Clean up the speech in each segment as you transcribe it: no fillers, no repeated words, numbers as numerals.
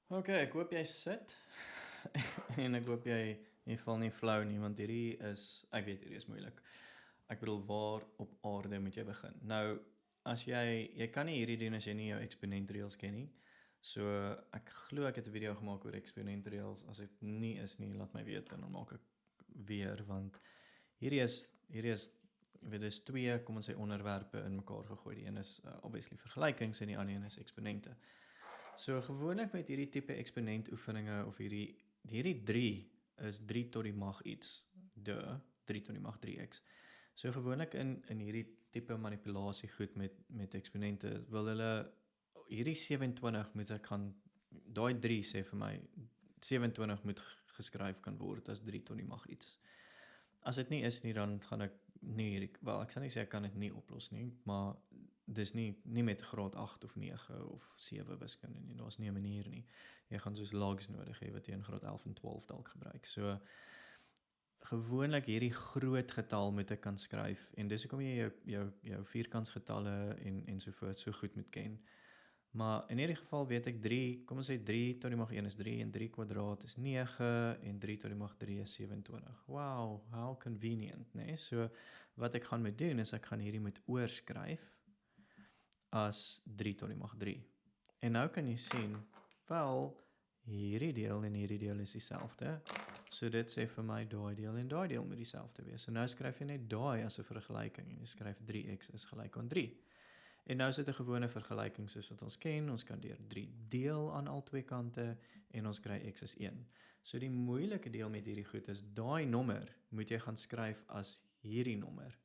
Ok, ek hoop jy sit en ek hoop jy val nie flou nie, want ek weet hierdie is moeilik. Ek bedoel, waar op aarde moet jy begin? Nou, as jy kan nie hierdie doen as jy nie jou exponent reëls ken nie. So ek glo ek het 'n video gemaak oor exponent reëls. As dit nie is nie, laat my weet en dan maak ek weer, want hierdie is jy weet dis twee, kom ons sê, onderwerpe in mekaar gegooi. Die een is obviously vergelykings en die ander een is eksponente. So gewoonlik met hierdie tipe eksponent oefeninge of hierdie 3 is 3 tot die mag iets. 3 tot die mag 3x. So gewoonlik in hierdie tipe manipulasie goed met eksponente wil hulle hierdie 27 moet ek gaan daai 3 sê vir my 27 moet geskryf kan word as 3 tot die mag iets. As dit nie is nie, dan gaan ek nie ek sal nie sê ek kan dit nie oplos nie, maar dis nie met graad 8 of 9 of 7 wiskunde nie. Daar's nie 'n manier nie. Jy gaan soos logs nodig hê wat jy in graad 11 en 12 dalk gebruik. So gewoonlik hierdie groot getal moet ek kan skryf en dis hoekom jy jou vierkantsgetalle en so voort so goed moet ken. Maar in hierdie geval weet ek 3, kom ons sê 3 tot die mag 1 is 3 en 3 kwadraat is 9 en 3 tot die mag 3 is 27. Wow, how convenient, né? So wat ek gaan moet doen is ek gaan hierdie moet oorskryf as 3 tot die mag 3. En nou kan jy sien, wel, hierdie deel en hierdie deel is dieselfde. So dit sê vir my daai deel en daai deel moet dieselfde wees. So nou skryf jy net daai as 'n vergelyking en jy skryf 3x is gelyk aan 3. En nou is dit 'n gewone vergelyking soos wat ons ken. Ons kan deur 3 deel aan al twee kante en ons kry x is 1. So die moeilike deel met hierdie goed is daai nommer moet jy gaan skryf as hierdie nommer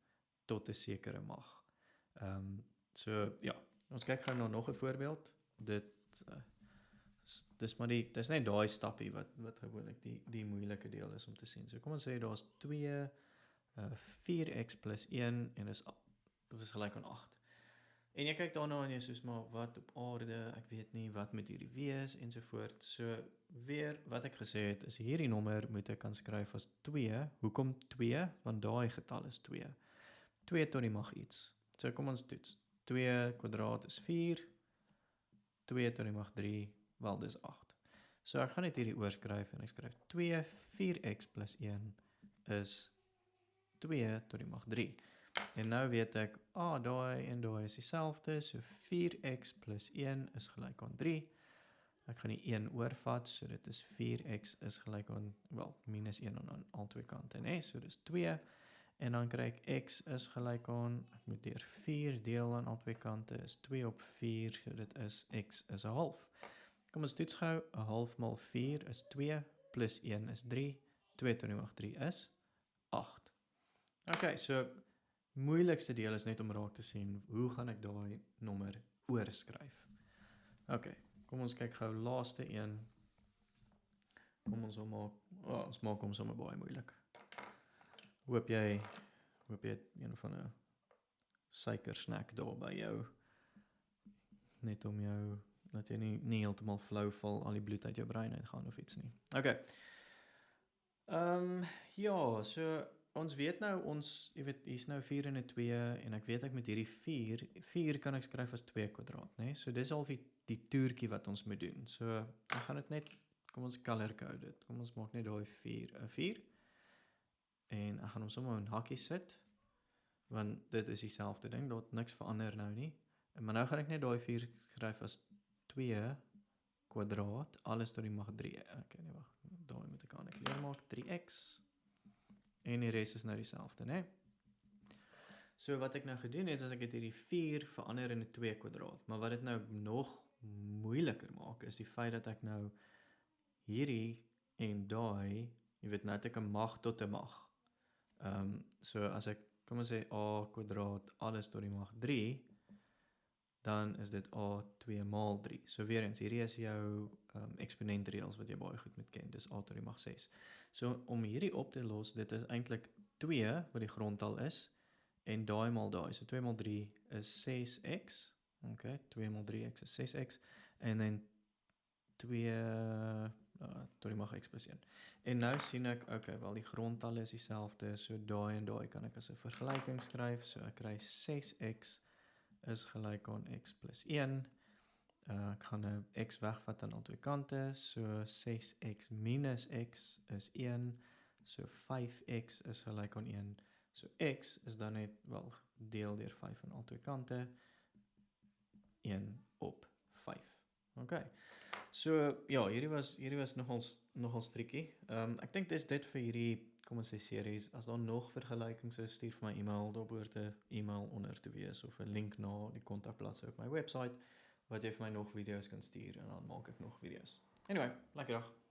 tot 'n sekere mag. So ja, ons kyk gou na nog 'n voorbeeld. Dis net daai stappie wat gewoonlik die moeilike deel is om te sien. So kom ons sê daar's 2 4x plus 1 en dit is gelyk aan 8. En jy kyk daarna en jy sê maar wat op aarde, ek weet nie wat moet hierdie wees ensovoort. So weer wat ek gesê het is hierdie nommer moet ek kan skryf as 2. Hoekom 2? Want daai getal is 2. 2 tot die mag iets. So kom ons toets. 2 kwadraat is 4. 2 tot die mag 3, wel dis 8. So ek gaan net hierdie oorskryf en ek skryf 2 4x plus 1 is 2 tot die mag 3. En nou weet ek, daai en daai is dieselfde, so 4x plus 1 is gelyk aan 3. Ek gaan die 1 oorvat, so dit is 4x is gelyk aan, minus 1 aan al twee kante, né? So dis 2. En dan kry ek x is gelyk aan, ek moet deur 4 deel aan al twee kante, is 2 op 4, so dit is x is 'n half. Kom ons toets gou, 'n half maal 4 is 2, plus 1 is 3, 2 tot die mag 3 is 8. Okay, so moeilikste deel is net om raak te sien, hoe gaan ek daai nommer oorskryf? Okay, kom ons kyk gou laaste een. Kom ons maak hom sommer baie moeilik. Hoop jy het een van 'n suikersnack daar by jou, net om jou, dat jy nie heeltemal flou val, al die bloed uit jou brein uitgaan of iets nie. Okay. Ja, so ons weet nou, jy weet, hier's nou 4 en 'n 2 en ek weet ek met hierdie 4 kan ek skryf as 2 kwadraat, né? So dis al die toertjie wat ons moet doen. So ek gaan dit net, kom ons color code dit. Kom ons maak net daai 4 'n 4. En ek gaan hom sommer in hakkies sit, want dit is dieselfde ding, daar het niks verander nou nie. Maar nou gaan ek net daai 4 skryf as 2 kwadraat, alles tot die mag 3. Okay, nee, wag, daai moet ek aan kleur maak, 3x. En die res is nou dieselfde, né? So wat ek nou gedoen het, is ek het hierdie 4 verander in 'n 2 kwadraat. Maar wat dit nou nog moeiliker maak, is die feit dat ek nou hierdie en daai, jy weet, nou het ek 'n mag tot 'n mag. So as ek, kom ons sê a kwadraat alles tot die mag 3, dan is dit a 2 maal 3. So weer eens, hierdie is jou eksponentreëls wat jy baie goed moet ken, dis a tot die mag 6. So om hierdie op te los, dit is eintlik 2 wat die grondtal is, en daai maal daai, so 2 maal 3 is 6x, okay, 2 maal 3x is 6x, en dan 2 tot die mag x plus 1. En nou sien ek, okay, wel die grondtalle is dieselfde, so daai en daai kan ek as 'n vergelyking skryf, so ek kry 6x is gelyk aan x plus 1, Ek gaan nou x wegvat aan al twee kante, so 6x minus x is 1, so 5x is gelyk aan 1, so x is dan net, wel, deel deur 5 aan al twee kante, 1 op 5. Okay. So ja, hierdie was nogals tricky. Ek dink dis dit vir hierdie, kom ons sê series. As daar nog vergelykings is, stuur vir my e-mail, daar behoort 'n e-mail onder te wees of 'n link na die kontakbladsy op my webwerf wat jy vir my nog video's kan stuur en dan maak ek nog video's. Anyway, lekker dag.